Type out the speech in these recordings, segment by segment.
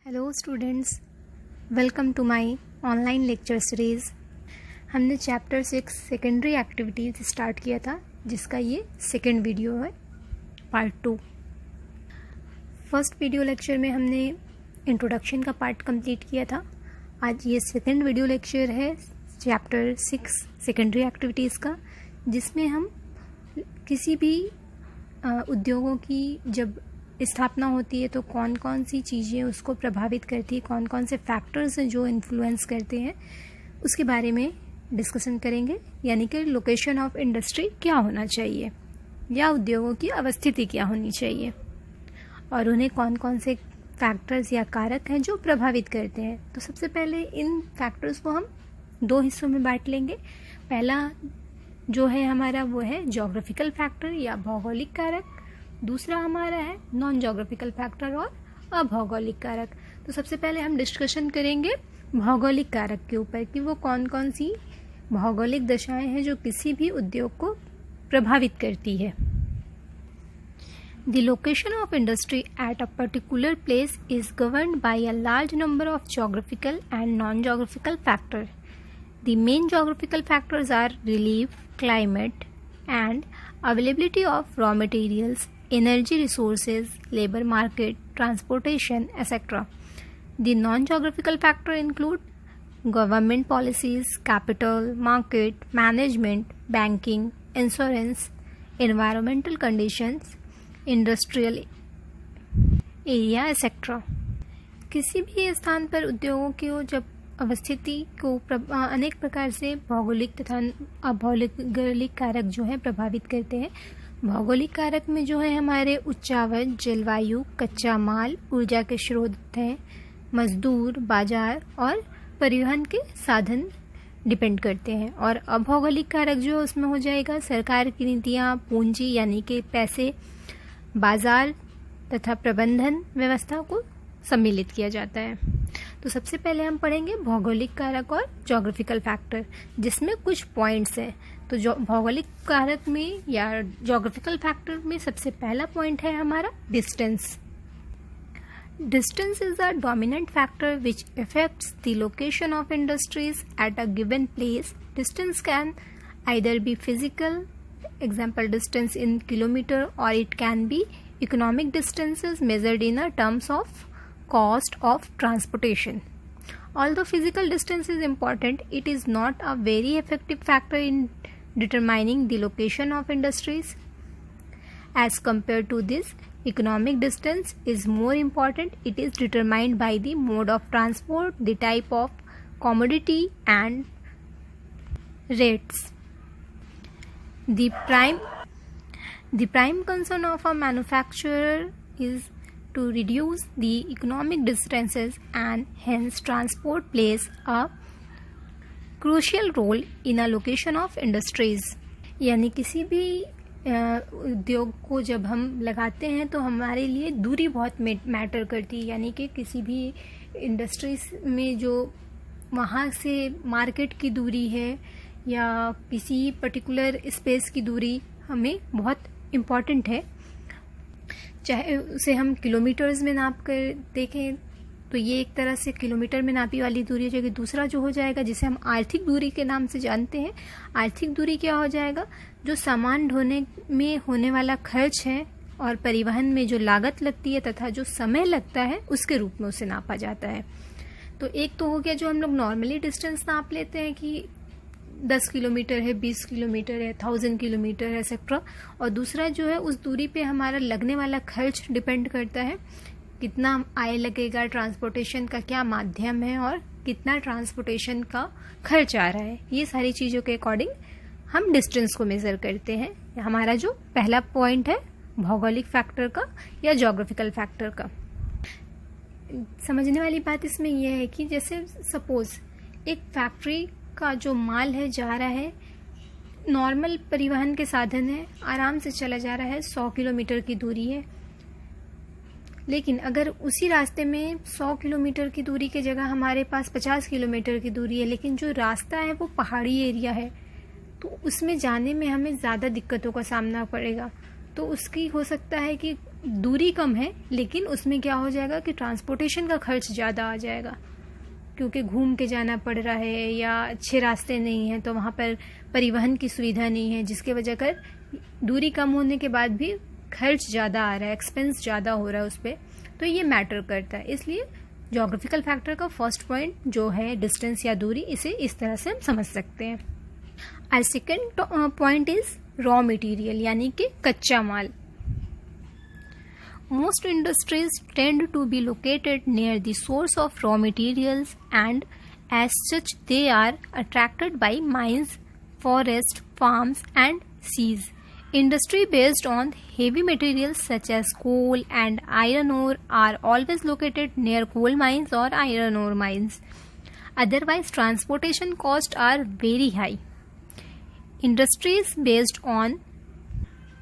Hello students, welcome to my online lecture series. हमने chapter 6 secondary activities start किया था, जिसका ये सेकेंड वीडियो है, पार्ट 2। फर्स्ट वीडियो लेक्चर में हमने इंट्रोडक्शन का पार्ट कंप्लीट किया था। आज ये सेकेंड वीडियो लेक्चर है चैप्टर 6 सेकेंडरी एक्टिविटीज़ का, जिसमें हम किसी भी उद्योगों की जब स्थापना होती है तो कौन कौन सी चीज़ें उसको प्रभावित करती है, कौन कौन से फैक्टर्स हैं जो इन्फ्लुएंस करते हैं, उसके बारे में डिस्कशन करेंगे। यानी कि लोकेशन ऑफ इंडस्ट्री क्या होना चाहिए या उद्योगों की अवस्थिति क्या होनी चाहिए और उन्हें कौन कौन से फैक्टर्स या कारक हैं जो प्रभावित करते हैं। तो सबसे पहले इन फैक्टर्स को हम दो हिस्सों में बांट लेंगे। पहला जो है हमारा वो है ज्योग्राफिकल फैक्टर या भौगोलिक कारक, दूसरा हमारा है नॉन ज्योग्राफिकल फैक्टर और अभौगोलिक कारक। तो सबसे पहले हम डिस्कशन करेंगे भौगोलिक कारक के ऊपर कि वो कौन कौन सी भौगोलिक दशाएं हैं जो किसी भी उद्योग को प्रभावित करती है। The location of industry at a particular place is governed by a large number of geographical and non-geographical factors. The main geographical factors are relief, climate, and availability of raw materials, energy resources, labor market, transportation, etc. The non-geographical factors include government policies, capital, market, management, banking, insurance, environmental conditions, industrial area, etc. किसी भी स्थान पर उद्योगों की जब अवस्थिति को अनेक प्रकार से भौगोलिक तथा अभौगोलिक कारक जो है प्रभावित करते हैं। भौगोलिक कारक में जो है हमारे उच्चावच, जलवायु, कच्चा माल, ऊर्जा के स्रोत हैं, मजदूर, बाजार और परिवहन के साधन डिपेंड करते हैं। और अभौगोलिक कारक जो उसमें हो जाएगा सरकार की नीतियाँ, पूंजी यानी कि पैसे, बाजार तथा प्रबंधन व्यवस्था को सम्मिलित किया जाता है। तो सबसे पहले हम पढ़ेंगे भौगोलिक कारक और ज्योग्राफिकल फैक्टर, जिसमें कुछ पॉइंट्स हैं। तो जो भौगोलिक कारक में या ज्योग्राफिकल फैक्टर में सबसे पहला पॉइंट है हमारा distance. Distance is a dominant factor which affects the location of industries at a given place. Distance can either be physical, example distance in kilometer, or it can be economic distances measured in a terms of cost of transportation. Although physical distance is important, it is not a very effective factor in determining the location of industries. As compared to this, economic distance is more important. It is determined by the mode of transport, the type of commodity, and rates. The prime concern of a manufacturer is to reduce the economic distances, and hence transport plays a crucial role in a location of industries. यानी किसी भी उद्योग को जब हम लगाते हैं तो हमारे लिए दूरी बहुत मैटर करती है। यानी कि किसी भी इंडस्ट्रीज में जो वहाँ से मार्केट की दूरी है या किसी पर्टिकुलर स्पेस की दूरी हमें बहुत इम्पॉर्टेंट है। चाहे उसे हम किलोमीटर्स में नाप कर देखें तो ये एक तरह से किलोमीटर में नापी वाली दूरी हो जाएगी। दूसरा जो हो जाएगा जिसे हम आर्थिक दूरी के नाम से जानते हैं, आर्थिक दूरी क्या हो जाएगा, जो सामान ढोने में होने वाला खर्च है और परिवहन में जो लागत लगती है तथा जो समय लगता है उसके रूप में उसे नापा जाता है। तो एक तो हो गया जो हम लोग नॉर्मली डिस्टेंस नाप लेते हैं कि 10 किलोमीटर है, 20 किलोमीटर है, 1000 किलोमीटर है, एक्सेट्रा। और दूसरा जो है उस दूरी पे हमारा लगने वाला खर्च डिपेंड करता है, कितना आय लगेगा, ट्रांसपोर्टेशन का क्या माध्यम है और कितना ट्रांसपोर्टेशन का खर्च आ रहा है। ये सारी चीज़ों के अकॉर्डिंग हम डिस्टेंस को मेज़र करते हैं। हमारा जो पहला पॉइंट है भौगोलिक फैक्टर का या ज्योग्राफिकल फैक्टर का। समझने वाली बात इसमें यह है कि जैसे सपोज एक फैक्ट्री का जो माल है जा रहा है, नॉर्मल परिवहन के साधन है, आराम से चला जा रहा है, 100 किलोमीटर की दूरी है। लेकिन अगर उसी रास्ते में 100 किलोमीटर की दूरी की जगह हमारे पास 50 किलोमीटर की दूरी है, लेकिन जो रास्ता है वो पहाड़ी एरिया है, तो उसमें जाने में हमें ज़्यादा दिक्कतों का सामना पड़ेगा। तो उसकी हो सकता है कि दूरी कम है, लेकिन उसमें क्या हो जाएगा कि ट्रांसपोर्टेशन का खर्च ज़्यादा आ जाएगा, क्योंकि घूम के जाना पड़ रहा है या अच्छे रास्ते नहीं हैं, तो वहाँ पर परिवहन की सुविधा नहीं है, जिसके वजह कर दूरी कम होने के बाद भी खर्च ज़्यादा आ रहा है, एक्सपेंस ज़्यादा हो रहा है उस पर, तो ये मैटर करता है। इसलिए ज्योग्राफिकल फैक्टर का फर्स्ट पॉइंट जो है डिस्टेंस या दूरी, इसे इस तरह से हम समझ सकते हैं। और second point is raw material, यानी कि कच्चा माल। Most industries tend to be located near the source of raw materials, and as such they are attracted by mines, forests, farms and seas. Industry based on heavy materials such as coal and iron ore are always located near coal mines or iron ore mines. Otherwise, transportation costs are very high. Industries based on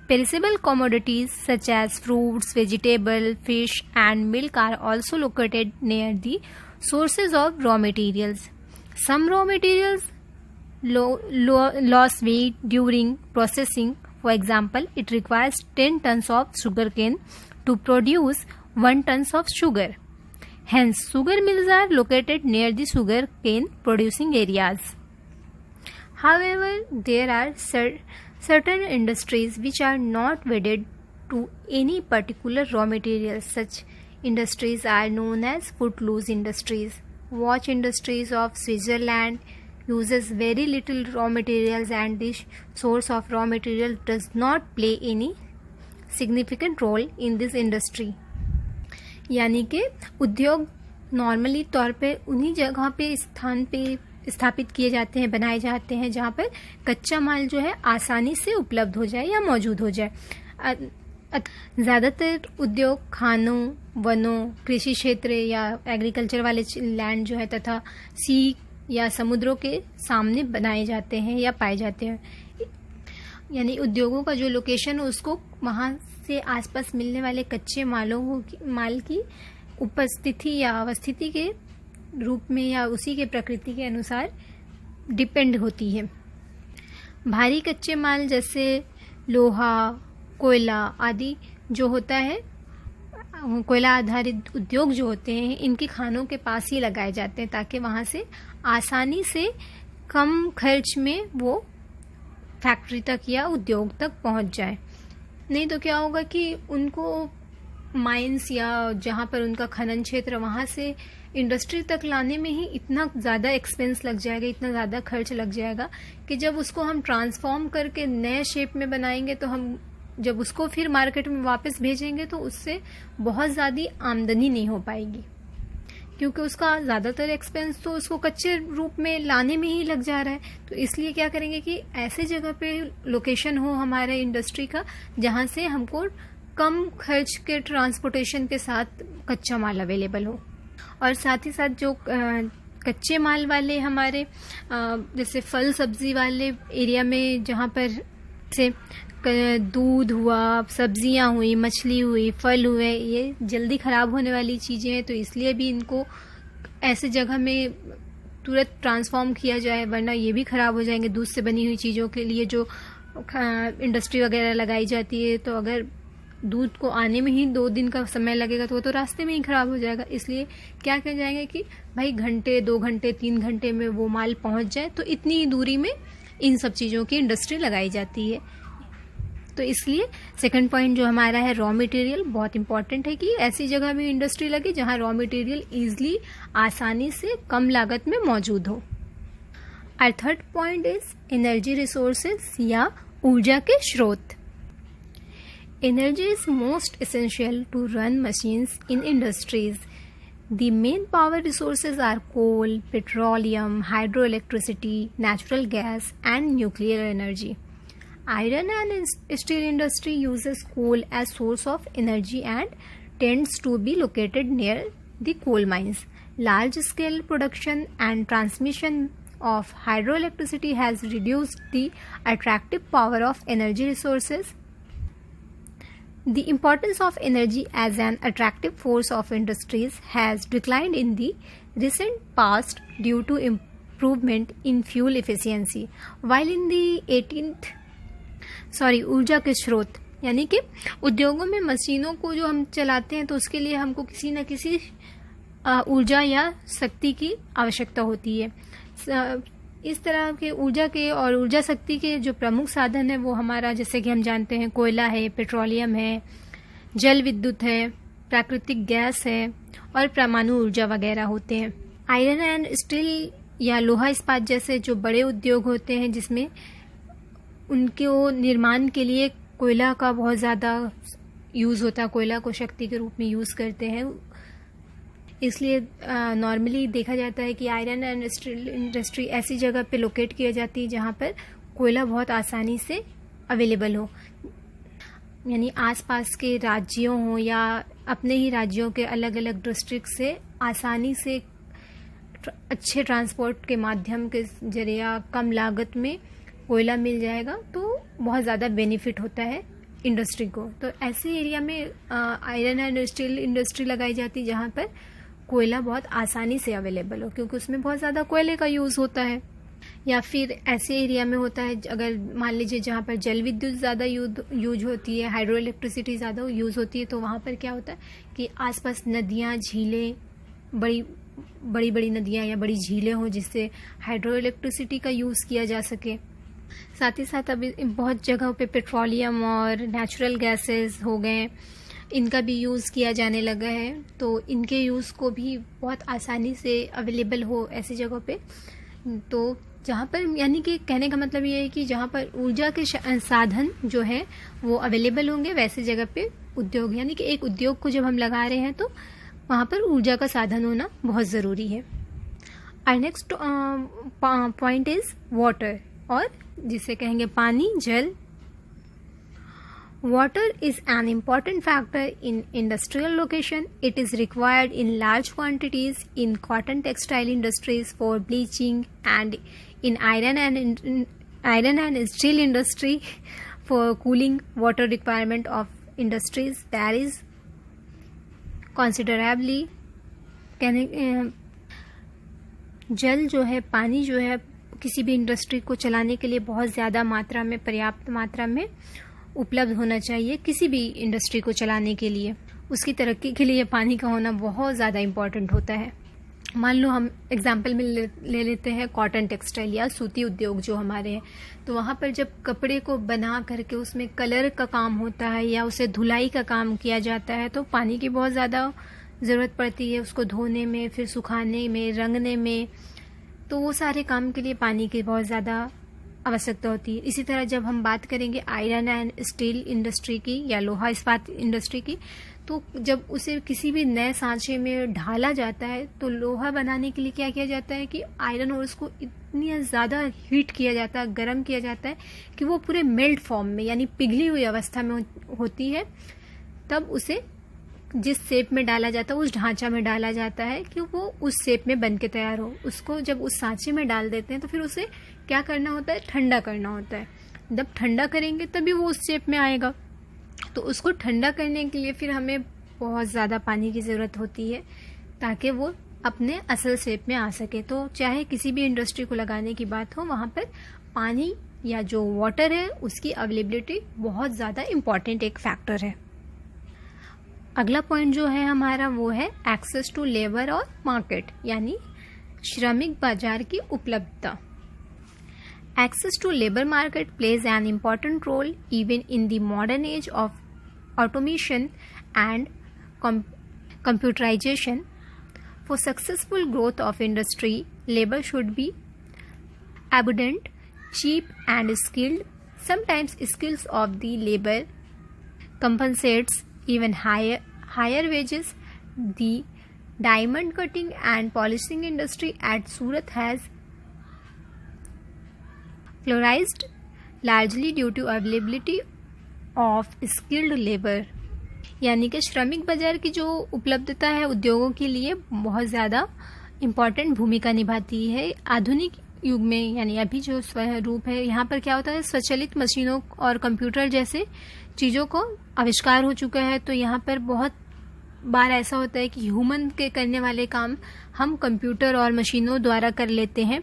perishable commodities such as fruits, vegetables, fish and milk are also located near the sources of raw materials. Some raw materials lose weight during processing. For example, it requires 10 tons of sugarcane to produce 1 ton of sugar. Hence, sugar mills are located near the sugarcane producing areas. However, there are certain industries which are not wedded to any particular raw materials. Such industries are known as footloose industries. Watch industries of Switzerland uses very little raw materials, and this source of raw material does not play any significant role in this industry. यानी कि उद्योग normally तौर पे उन्हीं जगह पे स्थान पे स्थापित किए जाते हैं, बनाए जाते हैं जहाँ पर कच्चा माल जो है आसानी से उपलब्ध हो जाए या मौजूद हो जाए। ज़्यादातर उद्योग खानों, वनों, कृषि क्षेत्र या एग्रीकल्चर वाले लैंड जो है तथा सी या समुद्रों के सामने बनाए जाते हैं या पाए जाते हैं। यानी उद्योगों का जो लोकेशन है उसको वहाँ से आसपास मिलने वाले कच्चे माल की उपस्थिति या अवस्थिति के रूप में या उसी के प्रकृति के अनुसार डिपेंड होती है। भारी कच्चे माल जैसे लोहा, कोयला आदि जो होता है, कोयला आधारित उद्योग जो होते हैं, इनके खानों के पास ही लगाए जाते हैं ताकि वहाँ से आसानी से कम खर्च में वो फैक्ट्री तक या उद्योग तक पहुँच जाए। नहीं तो क्या होगा कि उनको माइंस या जहाँ पर उनका खनन क्षेत्र, वहाँ से इंडस्ट्री तक लाने में ही इतना ज़्यादा एक्सपेंस लग जाएगा, इतना ज़्यादा खर्च लग जाएगा कि जब उसको हम ट्रांसफॉर्म करके नए शेप में बनाएंगे तो हम जब उसको फिर मार्केट में वापस भेजेंगे तो उससे बहुत ज़्यादा आमदनी नहीं हो पाएगी, क्योंकि उसका ज़्यादातर एक्सपेंस तो उसको कच्चे रूप में लाने में ही लग जा रहा है। तो इसलिए क्या करेंगे कि ऐसे जगह पे लोकेशन हो हमारे इंडस्ट्री का जहाँ से हमको कम खर्च के ट्रांसपोर्टेशन के साथ कच्चा माल अवेलेबल हो। और साथ ही साथ जो कच्चे माल वाले हमारे जैसे फल सब्जी वाले एरिया में, जहाँ पर से दूध हुआ, सब्जियां हुई, मछली हुई, फल हुए, ये जल्दी ख़राब होने वाली चीज़ें हैं, तो इसलिए भी इनको ऐसे जगह में तुरंत ट्रांसफॉर्म किया जाए, वरना ये भी ख़राब हो जाएंगे। दूध से बनी हुई चीज़ों के लिए जो इंडस्ट्री वगैरह लगाई जाती है, तो अगर दूध को आने में ही 2 दिन का समय लगेगा तो वो तो रास्ते में ही ख़राब हो जाएगा। इसलिए क्या किया जाएगा कि भाई घंटे, 2 घंटे, 3 घंटे में वो माल पहुंच जाए, तो इतनी ही दूरी में इन सब चीज़ों की इंडस्ट्री लगाई जाती है। तो इसलिए सेकंड पॉइंट जो हमारा है रॉ मटेरियल, बहुत इंपॉर्टेंट है कि ऐसी जगह में इंडस्ट्री लगे जहाँ रॉ मटेरियल ईजिली, आसानी से, कम लागत में मौजूद हो। और third point is energy resources या ऊर्जा के स्रोत। Energy is most essential to run machines in industries. The main power resources are coal, petroleum, hydroelectricity, natural gas, and nuclear energy. Iron and steel industry uses coal as source of energy and tends to be located near the coal mines. Large-scale production and transmission of hydroelectricity has reduced the attractive power of energy resources. The importance of energy as an attractive force of industries has declined in the recent past due to improvement in fuel efficiency. While in the ऊर्जा के स्रोत यानी कि उद्योगों में मशीनों को जो हम चलाते हैं तो उसके लिए हमको किसी न किसी ऊर्जा या शक्ति की आवश्यकता होती है। इस तरह के ऊर्जा के और ऊर्जा शक्ति के जो प्रमुख साधन है वो हमारा, जैसे कि हम जानते हैं, कोयला है, पेट्रोलियम है, जल विद्युत है, प्राकृतिक गैस है और परमाणु ऊर्जा वगैरह होते हैं। आयरन एंड स्टील या लोहा इस्पात जैसे जो बड़े उद्योग होते हैं जिसमें उनके निर्माण के लिए कोयला का बहुत ज़्यादा यूज़ होता है, कोयला को शक्ति के रूप में यूज़ करते हैं, इसलिए नॉर्मली देखा जाता है कि आयरन एंड स्टील इंडस्ट्री ऐसी जगह पे लोकेट किया जाती है जहाँ पर कोयला बहुत आसानी से अवेलेबल हो, यानी आसपास के राज्यों हो या अपने ही राज्यों के अलग अलग डिस्ट्रिक्ट से आसानी से अच्छे ट्रांसपोर्ट के माध्यम के जरिए कम लागत में कोयला मिल जाएगा तो बहुत ज़्यादा बेनिफिट होता है इंडस्ट्री को। तो ऐसे एरिया में आयरन एंड स्टील इंडस्ट्री लगाई जाती है जहाँ पर कोयला बहुत आसानी से अवेलेबल हो, क्योंकि उसमें बहुत ज़्यादा कोयले का यूज़ होता है। या फिर ऐसे एरिया में होता है, अगर मान लीजिए जहाँ पर जल विद्युत ज़्यादा यूज होती है, हाइड्रो इलेक्ट्रिसिटी ज़्यादा यूज़ होती है, तो वहाँ पर क्या होता है कि आसपास नदियाँ, झीलें, बड़ी बड़ी नदियाँ या बड़ी झीलें हों जिससे हाइड्रो इलेक्ट्रिसिटी का यूज़ किया जा सके। साथ ही साथ अभी बहुत जगहों पे पेट्रोलियम और नेचुरल गैसेस हो गए, इनका भी यूज़ किया जाने लगा है, तो इनके यूज़ को भी बहुत आसानी से अवेलेबल हो ऐसी जगहों पे। तो जहाँ पर, यानी कि कहने का मतलब ये है कि जहाँ पर ऊर्जा के साधन जो है वो अवेलेबल होंगे वैसे जगह पे उद्योग, यानी कि एक उद्योग को जब हम लगा रहे हैं तो वहाँ पर ऊर्जा का साधन होना बहुत ज़रूरी है। और नेक्स्ट पॉइंट इज़ वाटर, और जिसे कहेंगे पानी, जल। Water is an important factor in industrial location. It is required in large quantities in cotton textile industries for bleaching, and in iron and steel industry for cooling. Water requirement of industries varies considerably. जल जो है, पानी जो है, किसी भी industry को चलाने के लिए बहुत ज़्यादा मात्रा में, पर्याप्त मात्रा में उपलब्ध होना चाहिए। किसी भी इंडस्ट्री को चलाने के लिए, उसकी तरक्की के लिए पानी का होना बहुत ज़्यादा इम्पॉर्टेंट होता है। मान लो हम एग्जाम्पल में ले लेते हैं कॉटन टेक्सटाइल या सूती उद्योग जो हमारे हैं, तो वहाँ पर जब कपड़े को बना करके उसमें कलर का काम होता है या उसे धुलाई का काम किया जाता है तो पानी की बहुत ज़्यादा ज़रूरत पड़ती है, उसको धोने में, फिर सुखाने में, रंगने में, तो वो सारे काम के लिए पानी की बहुत ज़्यादा आवश्यकता होती है। इसी तरह जब हम बात करेंगे आयरन एंड स्टील इंडस्ट्री की या लोहा इस्पात इंडस्ट्री की, तो जब उसे किसी भी नए सांचे में ढाला जाता है तो लोहा बनाने के लिए क्या किया जाता है कि आयरन और उसको इतनी ज़्यादा हीट किया जाता है, गर्म किया जाता है कि वो पूरे मेल्ट फॉर्म में, यानी पिघली हुई अवस्था में होती है। तब उसे जिस शेप में डाला जाता है, उस ढांचा में डाला जाता है कि वो उस शेप में बन के तैयार हो। उसको जब उस सांचे में डाल देते हैं तो फिर उसे क्या करना होता है, ठंडा करना होता है। जब ठंडा करेंगे तभी वो उस शेप में आएगा। तो उसको ठंडा करने के लिए फिर हमें बहुत ज़्यादा पानी की ज़रूरत होती है ताकि वो अपने असल शेप में आ सके। तो चाहे किसी भी इंडस्ट्री को लगाने की बात हो, वहाँ पर पानी या जो वाटर है उसकी अवेलेबिलिटी बहुत ज़्यादा इम्पॉर्टेंट एक फैक्टर है। अगला पॉइंट जो है हमारा वो है एक्सेस टू लेबर और मार्केट, यानी श्रमिक बाजार की उपलब्धता। Access to labor market plays an important role even in the modern age of automation and computerization. For successful growth of industry, labor should be abundant, cheap and skilled. Sometimes skills of the labor compensates even higher wages. The diamond cutting and polishing industry at Surat has flourished largely due to availability of skilled labor, यानी कि श्रमिक बाजार की जो उपलब्धता है उद्योगों के लिए बहुत ज़्यादा इम्पॉर्टेंट भूमिका निभाती है। आधुनिक युग में, यानी अभी जो स्वरूप है, यहाँ पर क्या होता है, स्वचालित मशीनों और कंप्यूटर जैसे चीज़ों को आविष्कार हो चुका है। तो यहाँ पर बहुत बार ऐसा होता है कि ह्यूमन के करने वाले काम हम कंप्यूटर और मशीनों द्वारा कर लेते हैं,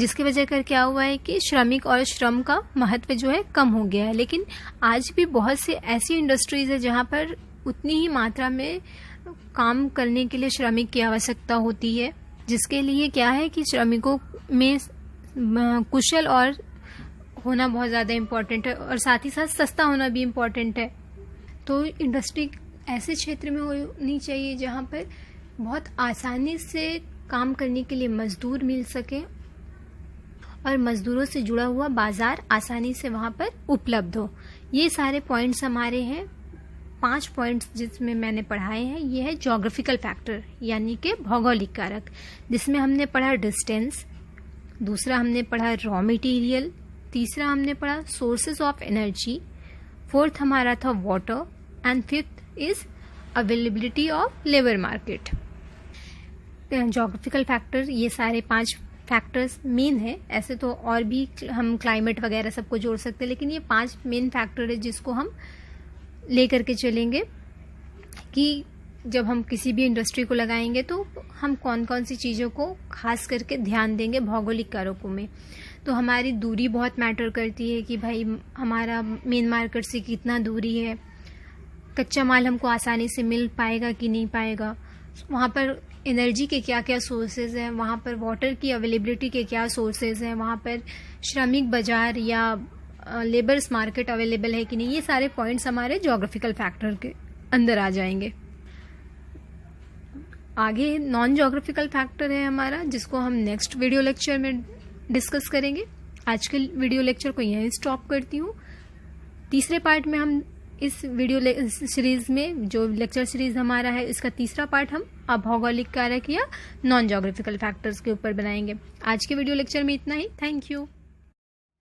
जिसकी वजह कर क्या हुआ है कि श्रमिक और श्रम का महत्व जो है कम हो गया है। लेकिन आज भी बहुत से ऐसी इंडस्ट्रीज है जहाँ पर उतनी ही मात्रा में काम करने के लिए श्रमिक की आवश्यकता होती है, जिसके लिए क्या है कि श्रमिकों में कुशल और होना बहुत ज़्यादा इम्पोर्टेंट है और साथ ही साथ सस्ता होना भी इम्पोर्टेंट है। तो इंडस्ट्री ऐसे क्षेत्र में होनी चाहिए जहाँ पर बहुत आसानी से काम करने के लिए मजदूर मिल सके और मजदूरों से जुड़ा हुआ बाजार आसानी से वहाँ पर उपलब्ध हो। ये सारे पॉइंट्स हमारे हैं, 5 पॉइंट्स जिसमें मैंने पढ़ाए हैं। ये है ज्योग्राफिकल फैक्टर यानी कि भौगोलिक कारक, जिसमें हमने पढ़ा डिस्टेंस, दूसरा हमने पढ़ा रॉ मटेरियल, तीसरा हमने पढ़ा सोर्सेज ऑफ एनर्जी, फोर्थ हमारा था water and fifth is availability of labour market. Geographical factor, ये सारे 5 फैक्टर्स मेन है। ऐसे तो और भी हम क्लाइमेट वगैरह सबको जोड़ सकते हैं, लेकिन ये 5 मेन फैक्टर है जिसको हम लेकर के चलेंगे कि जब हम किसी भी इंडस्ट्री को लगाएंगे तो हम कौन कौन सी चीज़ों को खास करके ध्यान देंगे भौगोलिक कारकों में। तो हमारी दूरी बहुत मैटर करती है कि भाई हमारा मेन मार्केट से कितना दूरी है, कच्चा माल हमको आसानी से मिल पाएगा कि नहीं पाएगा, वहाँ पर एनर्जी के क्या क्या सोर्सेज हैं, वहाँ पर वाटर की अवेलेबिलिटी के क्या सोर्सेज हैं, वहाँ पर श्रमिक बाजार या लेबर्स मार्केट अवेलेबल है कि नहीं। ये सारे पॉइंट्स हमारे ज्योग्राफिकल फैक्टर के अंदर आ जाएंगे। आगे नॉन ज्योग्राफिकल फैक्टर है हमारा, जिसको हम नेक्स्ट वीडियो लेक्चर में डिस्कस करेंगे। आज के वीडियो लेक्चर को यहीं स्टॉप करती हूँ। तीसरे पार्ट में हम इस वीडियो सीरीज में, जो लेक्चर सीरीज हमारा है, इसका तीसरा पार्ट हम भौगोलिक कारक या नॉन ज्योग्राफिकल फैक्टर्स के ऊपर बनाएंगे। आज के वीडियो लेक्चर में इतना ही। Thank you.